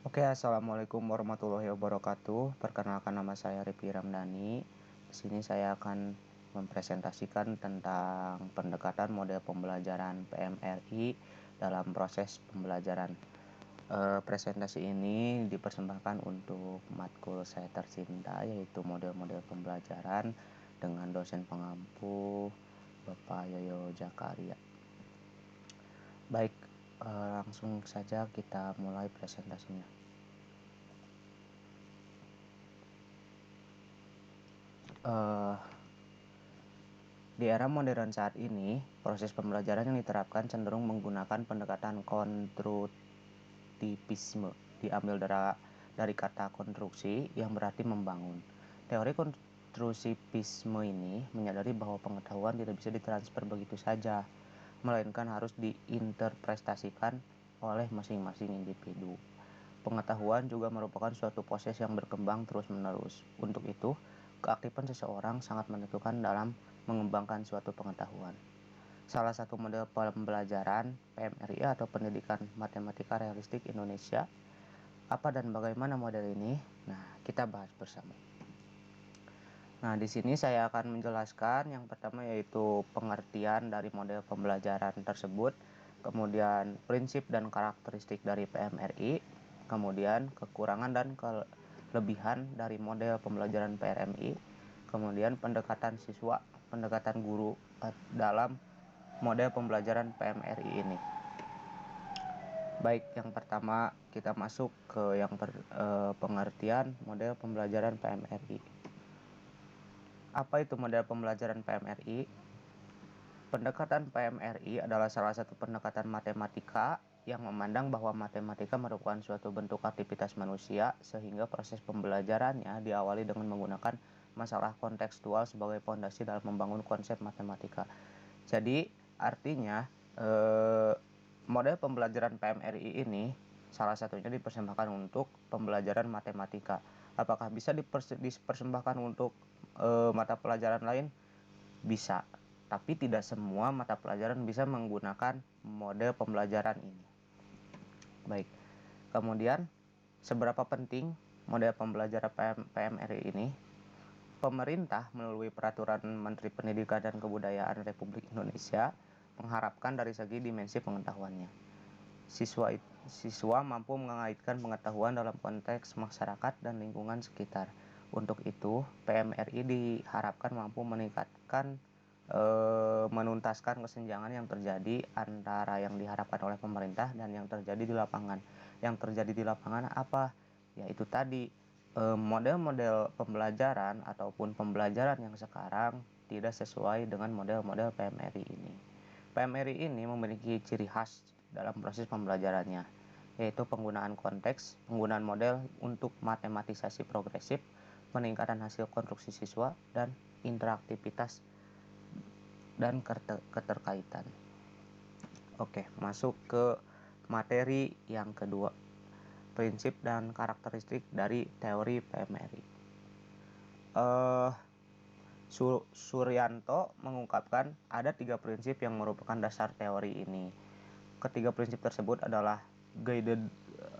Oke, assalamualaikum warahmatullahi wabarakatuh. Perkenalkan, nama saya Rifki Ramdhani. Di sini saya akan mempresentasikan tentang pendekatan model pembelajaran PMRI dalam proses pembelajaran. Presentasi ini dipersembahkan untuk matkul saya tercinta, yaitu model-model pembelajaran dengan dosen pengampu Bapak Yoyo Jakaria. Baik, langsung saja kita mulai presentasinya. Di era modern saat ini, proses pembelajaran yang diterapkan cenderung menggunakan pendekatan konstruktivisme, diambil dari kata konstruksi yang berarti membangun. Teori konstruktivisme ini menyadari bahwa pengetahuan tidak bisa ditransfer begitu saja, melainkan harus diinterpretasikan oleh masing-masing individu. Pengetahuan juga merupakan suatu proses yang berkembang terus-menerus. Untuk itu, keaktifan seseorang sangat menentukan dalam mengembangkan suatu pengetahuan. Salah satu model pembelajaran PMRI atau Pendidikan Matematika Realistik Indonesia. Apa dan bagaimana model ini? Nah, kita bahas bersama. Nah, di sini saya akan menjelaskan yang pertama yaitu pengertian dari model pembelajaran tersebut, kemudian prinsip dan karakteristik dari PMRI, kemudian kekurangan dan kelebihan dari model pembelajaran PMRI, kemudian pendekatan siswa, pendekatan guru dalam model pembelajaran PMRI ini. Baik, yang pertama kita masuk ke yang pengertian model pembelajaran PMRI. Apa itu model pembelajaran PMRI? Pendekatan PMRI adalah salah satu pendekatan matematika yang memandang bahwa matematika merupakan suatu bentuk aktivitas manusia, sehingga proses pembelajarannya diawali dengan menggunakan masalah kontekstual sebagai fondasi dalam membangun konsep matematika. Jadi artinya model pembelajaran PMRI ini salah satunya dipersembahkan untuk pembelajaran matematika. Apakah bisa dipersembahkan untuk mata pelajaran lain? Bisa, tapi tidak semua mata pelajaran bisa menggunakan model pembelajaran ini. Baik, kemudian seberapa penting model pembelajaran PMRI ini? Pemerintah melalui Peraturan Menteri Pendidikan dan Kebudayaan Republik Indonesia mengharapkan dari segi dimensi pengetahuannya. Siswa mampu mengaitkan pengetahuan dalam konteks masyarakat dan lingkungan sekitar. Untuk itu, PMRI diharapkan mampu menuntaskan kesenjangan yang terjadi antara yang diharapkan oleh pemerintah dan yang terjadi di lapangan. Yang terjadi di lapangan apa? Yaitu tadi model-model pembelajaran ataupun pembelajaran yang sekarang tidak sesuai dengan model-model PMRI ini. PMRI ini memiliki ciri khas dalam proses pembelajarannya, yaitu penggunaan konteks, penggunaan model untuk matematisasi progresif, peningkatan hasil konstruksi siswa, dan interaktivitas dan keterkaitan. Oke, masuk ke materi yang kedua, prinsip dan karakteristik dari teori PMRI. Suryanto mengungkapkan ada 3 prinsip yang merupakan dasar teori ini. Ketiga prinsip tersebut adalah guided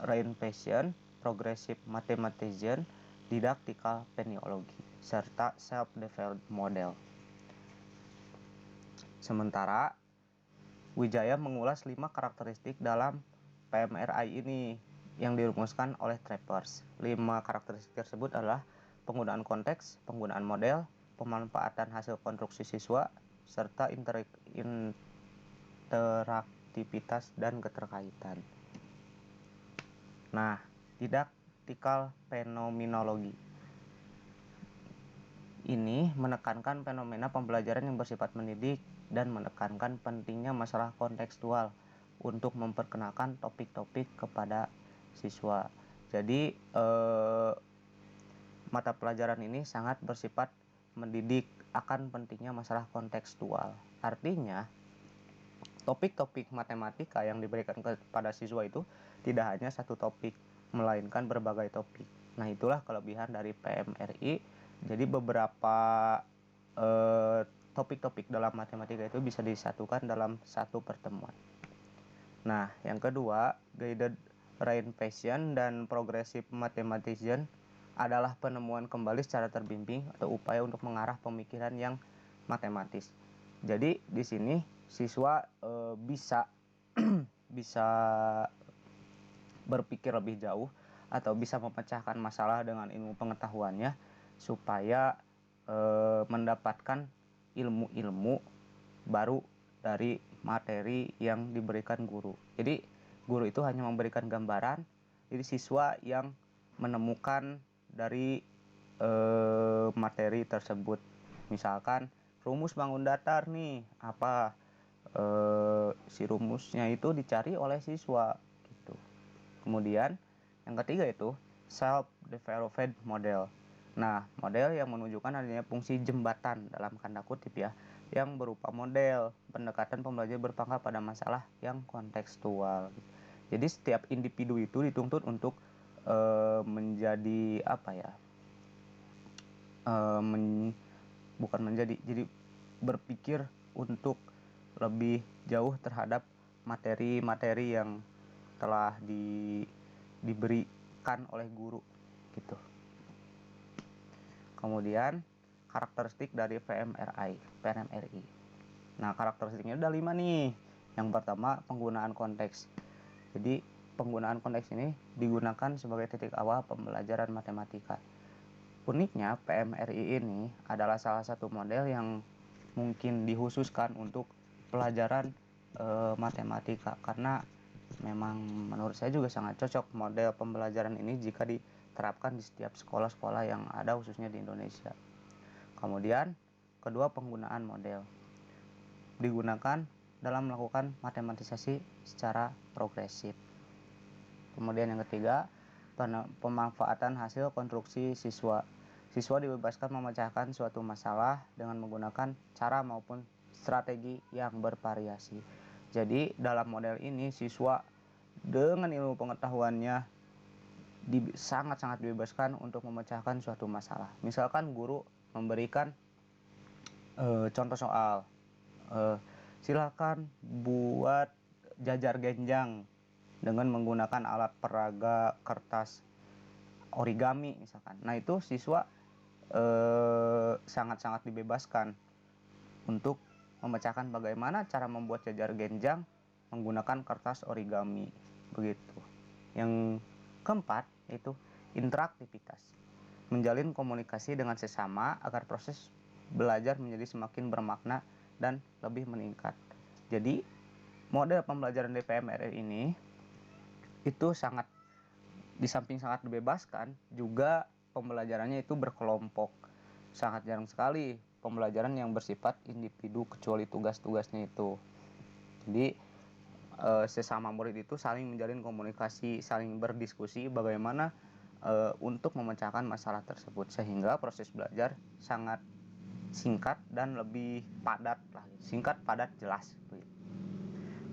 reinvention, progressive mathematician, didactical phenomenology, serta self-developed model. Sementara Wijaya mengulas 5 karakteristik dalam PMRI ini yang dirumuskan oleh Travers. 5 karakteristik tersebut adalah penggunaan konteks, penggunaan model, pemanfaatan hasil konstruksi siswa, serta interaktivitas dan keterkaitan. Nah, didactical phenomenology ini menekankan fenomena pembelajaran yang bersifat mendidik dan menekankan pentingnya masalah kontekstual untuk memperkenalkan topik-topik kepada siswa. Jadi mata pelajaran ini sangat bersifat mendidik akan pentingnya masalah kontekstual. Artinya topik-topik matematika yang diberikan kepada siswa itu tidak hanya satu topik, melainkan berbagai topik. Nah, itulah kelebihan dari PMRI. Jadi beberapa topik-topik dalam matematika itu bisa disatukan dalam satu pertemuan. Nah, yang kedua, guided reinvention dan progressive mathematician adalah penemuan kembali secara terbimbing atau upaya untuk mengarah pemikiran yang matematis. Jadi di sini siswa bisa bisa berpikir lebih jauh atau bisa memecahkan masalah dengan ilmu pengetahuannya supaya mendapatkan ilmu-ilmu baru dari materi yang diberikan guru. Jadi guru itu hanya memberikan gambaran, jadi siswa yang menemukan dari materi tersebut. Misalkan rumus bangun datar nih, apa si rumusnya itu dicari oleh siswa gitu. Kemudian yang ketiga itu self-developed model. Nah, model yang menunjukkan adanya fungsi jembatan dalam tanda kutip ya, yang berupa model pendekatan pembelajaran berpangkal pada masalah yang kontekstual. Jadi setiap individu itu dituntut untuk menjadi apa ya? Jadi berpikir untuk lebih jauh terhadap materi-materi yang telah diberikan oleh guru gitu. Kemudian karakteristik dari PMRI. Nah, karakteristiknya ada 5 nih. Yang pertama, penggunaan konteks. Jadi penggunaan konteks ini digunakan sebagai titik awal pembelajaran matematika. Uniknya PMRI ini adalah salah satu model yang mungkin dikhususkan untuk pelajaran matematika, karena memang menurut saya juga sangat cocok model pembelajaran ini jika diterapkan di setiap sekolah-sekolah yang ada khususnya di Indonesia. Kemudian kedua, penggunaan model digunakan dalam melakukan matematisasi secara progresif. Kemudian yang ketiga, pemanfaatan hasil konstruksi siswa. Siswa dibebaskan memecahkan suatu masalah dengan menggunakan cara maupun strategi yang bervariasi. Jadi dalam model ini siswa dengan ilmu pengetahuannya sangat-sangat dibebaskan untuk memecahkan suatu masalah. Misalkan guru memberikan contoh soal, silakan buat jajar genjang dengan menggunakan alat peraga kertas origami misalkan. Nah, itu siswa sangat-sangat dibebaskan untuk memecahkan bagaimana cara membuat jajar genjang menggunakan kertas origami begitu. Yang keempat itu interaktivitas, menjalin komunikasi dengan sesama agar proses belajar menjadi semakin bermakna dan lebih meningkat. Jadi model pembelajaran DPMR ini itu sangat, di samping sangat dibebaskan, juga pembelajarannya itu berkelompok. Sangat jarang sekali pembelajaran yang bersifat individu kecuali tugas-tugasnya itu. Jadi sesama murid itu saling menjalin komunikasi, saling berdiskusi bagaimana untuk memecahkan masalah tersebut, sehingga proses belajar sangat singkat dan lebih padat lah. Singkat, padat, jelas.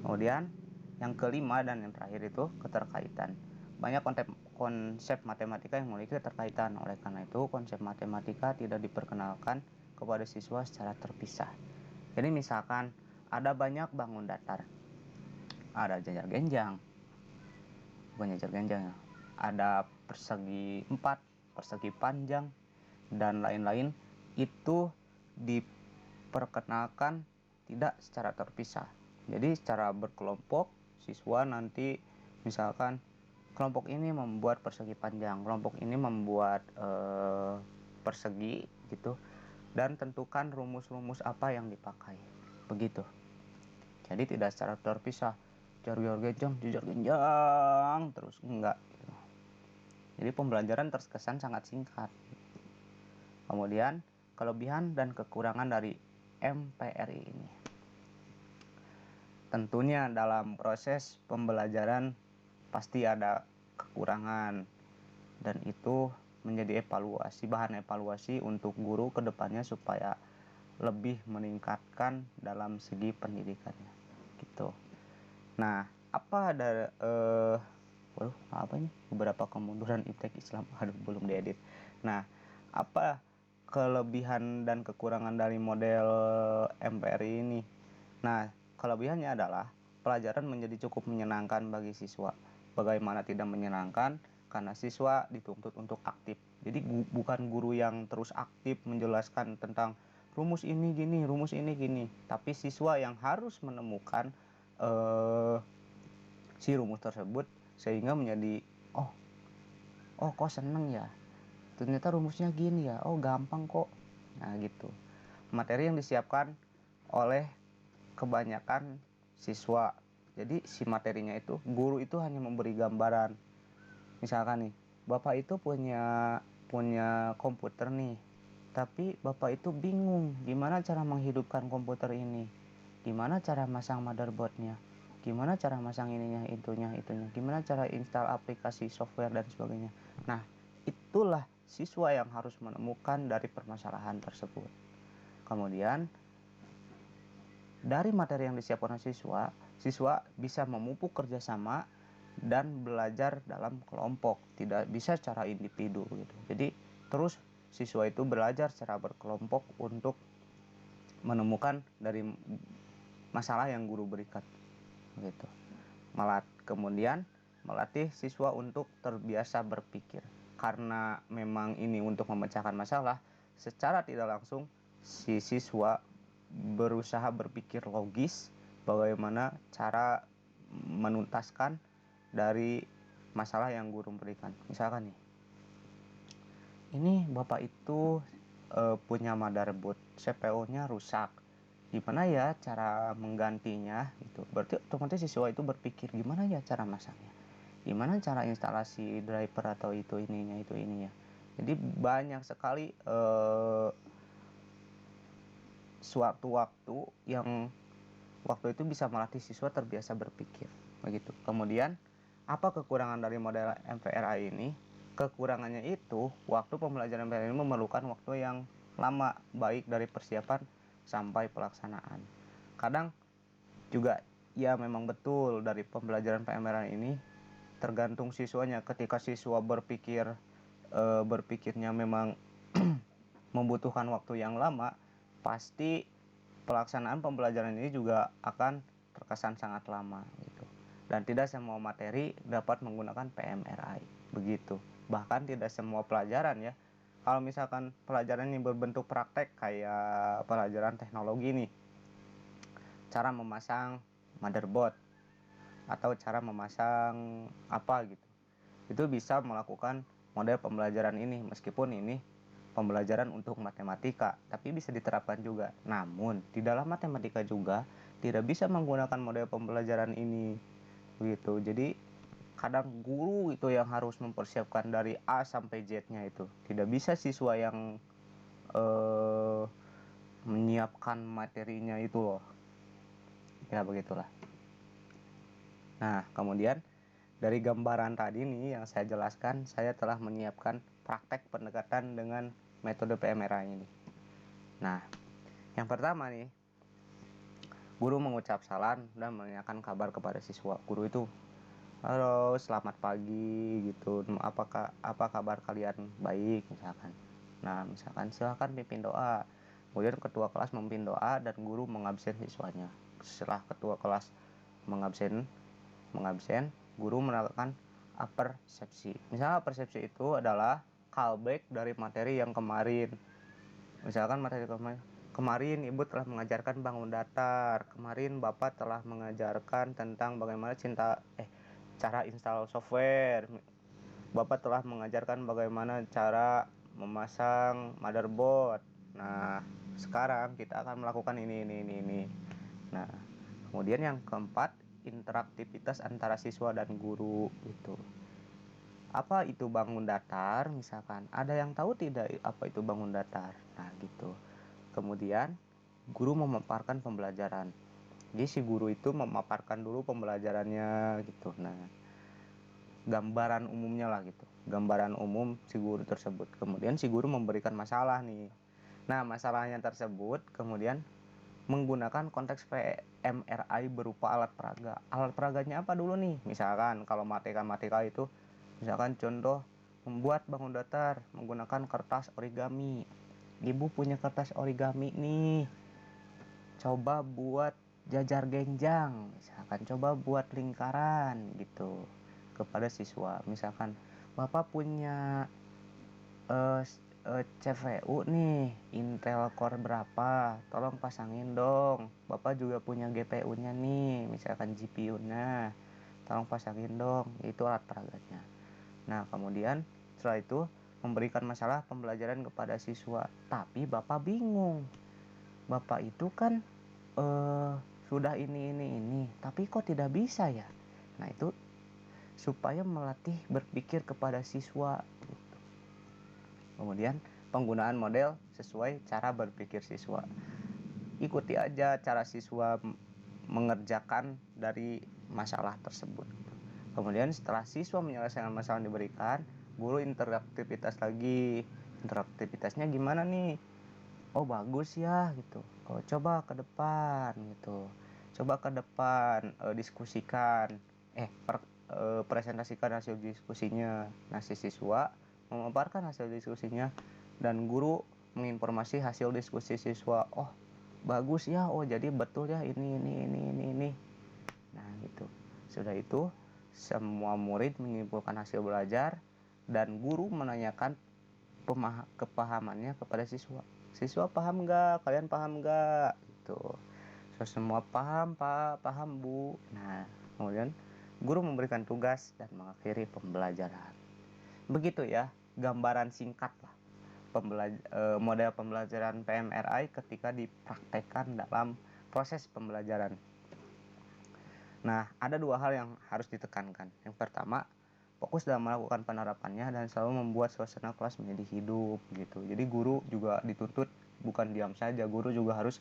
Kemudian yang kelima dan yang terakhir itu keterkaitan. Banyak konsep matematika yang memiliki keterkaitan. Oleh karena itu, konsep matematika tidak diperkenalkan kepada siswa secara terpisah. Jadi misalkan ada banyak bangun datar, ada jajar genjang, bukan jajar genjang ya, ada persegi 4, persegi panjang, dan lain-lain, itu diperkenalkan tidak secara terpisah. Jadi secara berkelompok, siswa nanti misalkan kelompok ini membuat persegi panjang, kelompok ini membuat persegi gitu, dan tentukan rumus-rumus apa yang dipakai begitu. Jadi tidak secara terpisah, jajar genjang terus, enggak gitu. Jadi pembelajaran terkesan sangat singkat. Kemudian kelebihan dan kekurangan dari MPRI ini. Tentunya dalam proses pembelajaran pasti ada kekurangan, dan itu menjadi bahan evaluasi untuk guru ke depannya supaya lebih meningkatkan dalam segi pendidikannya gitu. Nah, apa ada apa ini beberapa kemunduran iptek Islam, belum diedit. Nah, apa kelebihan dan kekurangan dari model MPRI ini? Nah, kelebihannya adalah pelajaran menjadi cukup menyenangkan bagi siswa. bagaimana tidak menyenangkan karena siswa dituntut untuk aktif. Jadi bukan guru yang terus aktif menjelaskan tentang rumus ini gini, rumus ini gini, tapi siswa yang harus menemukan si rumus tersebut sehingga menjadi oh kok seneng ya, ternyata rumusnya gini ya, oh gampang kok. Nah gitu, materi yang disiapkan oleh kebanyakan siswa. Jadi si materinya itu, guru itu hanya memberi gambaran. Misalkan nih, bapak itu punya komputer nih, tapi bapak itu bingung gimana cara menghidupkan komputer ini, gimana cara masang motherboardnya, gimana cara masang ininya, itunya, gimana cara install aplikasi software dan sebagainya. Nah, itulah siswa yang harus menemukan dari permasalahan tersebut. Kemudian dari materi yang disiapkan oleh siswa bisa memupuk kerjasama dan belajar dalam kelompok, tidak bisa secara individu gitu. Jadi terus siswa itu belajar secara berkelompok untuk menemukan dari masalah yang guru berikan gitu. Kemudian melatih siswa untuk terbiasa berpikir, karena memang ini untuk memecahkan masalah. Secara tidak langsung si siswa berusaha berpikir logis bagaimana cara menuntaskan dari masalah yang guru berikan. Misalkan nih, ini bapak itu punya motherboard, CPU-nya rusak, gimana ya cara menggantinya gitu. Berarti otomatis siswa itu berpikir gimana ya cara masangnya, gimana cara instalasi driver atau itu ininya. Jadi banyak sekali suatu waktu yang waktu itu bisa melatih siswa terbiasa berpikir begitu. Kemudian apa kekurangan dari model MVRA ini? Kekurangannya itu waktu pembelajaran MVRA ini memerlukan waktu yang lama, baik dari persiapan sampai pelaksanaan. Kadang juga ya memang betul dari pembelajaran PMR ini tergantung siswanya. Ketika siswa berpikirnya memang membutuhkan waktu yang lama, pasti pelaksanaan pembelajaran ini juga akan terkesan sangat lama gitu. Dan tidak semua materi dapat menggunakan PMRI begitu. Bahkan tidak semua pelajaran ya. Kalau misalkan pelajaran ini berbentuk praktek kayak pelajaran teknologi nih, cara memasang motherboard atau cara memasang apa gitu, itu bisa melakukan model pembelajaran ini, meskipun ini pembelajaran untuk matematika, tapi bisa diterapkan juga. Namun di dalam matematika juga tidak bisa menggunakan model pembelajaran ini gitu. Jadi kadang guru itu yang harus mempersiapkan dari A sampai Z-nya, itu tidak bisa siswa yang menyiapkan materinya itu loh. Ya begitulah. Nah, kemudian dari gambaran tadi nih yang saya jelaskan, saya telah menyiapkan praktek pendekatan dengan metode PMRA ini. Nah, yang pertama nih, guru mengucap salam dan menanyakan kabar kepada siswa. Guru itu, halo, selamat pagi gitu. Apa kabar kalian? Baik, misalkan. Nah, misalkan silakan pimpin doa. Kemudian ketua kelas memimpin doa dan guru mengabsen siswanya. Setelah ketua kelas mengabsen, guru melakukan apersepsi. Misalnya persepsi itu adalah callback dari materi yang kemarin. Misalkan materi kemarin ibu telah mengajarkan bangun datar, kemarin bapak telah mengajarkan tentang bagaimana cara install software, bapak telah mengajarkan bagaimana cara memasang motherboard. Nah, sekarang kita akan melakukan ini. Nah, kemudian yang keempat, interaktivitas antara siswa dan guru itu. Apa itu bangun datar? Misalkan ada yang tahu tidak apa itu bangun datar? Nah gitu. Kemudian guru memaparkan pembelajaran. Jadi si guru itu memaparkan dulu pembelajarannya gitu. Nah, gambaran umumnya lah gitu, gambaran umum si guru tersebut. Kemudian si guru memberikan masalah nih. Nah, masalahnya tersebut kemudian menggunakan konteks PMRI berupa alat peraga. Alat peraganya apa dulu nih? Misalkan kalau matematika itu, misalkan contoh membuat bangun datar menggunakan kertas origami. Ibu punya kertas origami nih, coba buat jajar genjang, misalkan coba buat lingkaran gitu. kepada siswa. Misalkan Bapak punya CPU nih Intel Core berapa, tolong pasangin dong. Bapak juga punya GPU-nya nih, misalkan GPU-nya, tolong pasangin dong. Itu alat peraganya. Nah, kemudian setelah itu memberikan masalah pembelajaran kepada siswa, tapi Bapak bingung. Bapak itu kan sudah ini, tapi kok tidak bisa ya? Nah, itu supaya melatih berpikir kepada siswa. Kemudian penggunaan model sesuai cara berpikir siswa. Ikuti aja cara siswa mengerjakan dari masalah tersebut. Kemudian setelah siswa menyelesaikan masalah yang diberikan, guru interaktivitas lagi. Interaktivitasnya gimana nih? Oh, bagus ya gitu. Oh, coba ke depan gitu. Coba ke depan, diskusikan. Presentasikan hasil diskusinya. Nah, si siswa memaparkan hasil diskusinya dan guru menginformasi hasil diskusi siswa. Oh, bagus ya. Oh, jadi betul ya ini. Nah, gitu. Sudah itu semua murid menyimpulkan hasil belajar dan guru menanyakan kepahamannya kepada siswa. Siswa paham nggak? Kalian paham nggak? Gitu. So, semua paham Pak, paham Bu. Nah, kemudian guru memberikan tugas dan mengakhiri pembelajaran. Begitu ya, gambaran singkat lah model pembelajaran PMRI ketika dipraktekkan dalam proses pembelajaran. Nah, ada dua hal yang harus ditekankan. Yang pertama, fokus dalam melakukan penerapannya dan selalu membuat suasana kelas menjadi hidup gitu. Jadi guru juga dituntut bukan diam saja, guru juga harus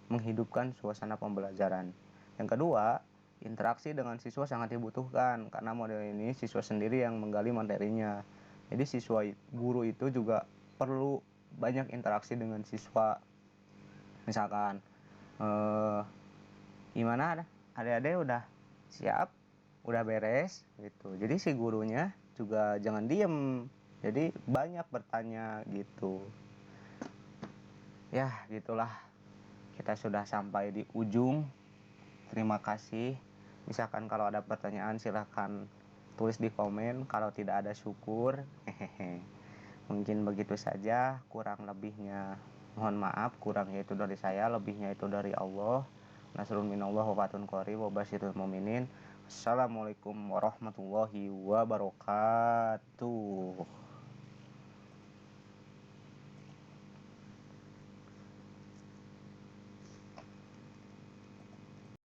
menghidupkan suasana pembelajaran. Yang kedua, interaksi dengan siswa sangat dibutuhkan karena model ini siswa sendiri yang menggali materinya. Jadi guru itu juga perlu banyak interaksi dengan siswa. Misalkan gimana adik-adik udah siap, udah beres gitu. Jadi si gurunya juga jangan diem, jadi banyak bertanya gitu. Ya gitulah, kita sudah sampai di ujung. Terima kasih. Misalkan kalau ada pertanyaan silahkan tulis di komen. Kalau tidak ada syukur. Mungkin begitu saja, kurang lebihnya mohon maaf. Kurangnya itu dari saya, lebihnya itu dari Allah. Nasrul minallah wa fatun qarib wa basyirul mu'minin. Assalamualaikum warahmatullahi wabarakatuh.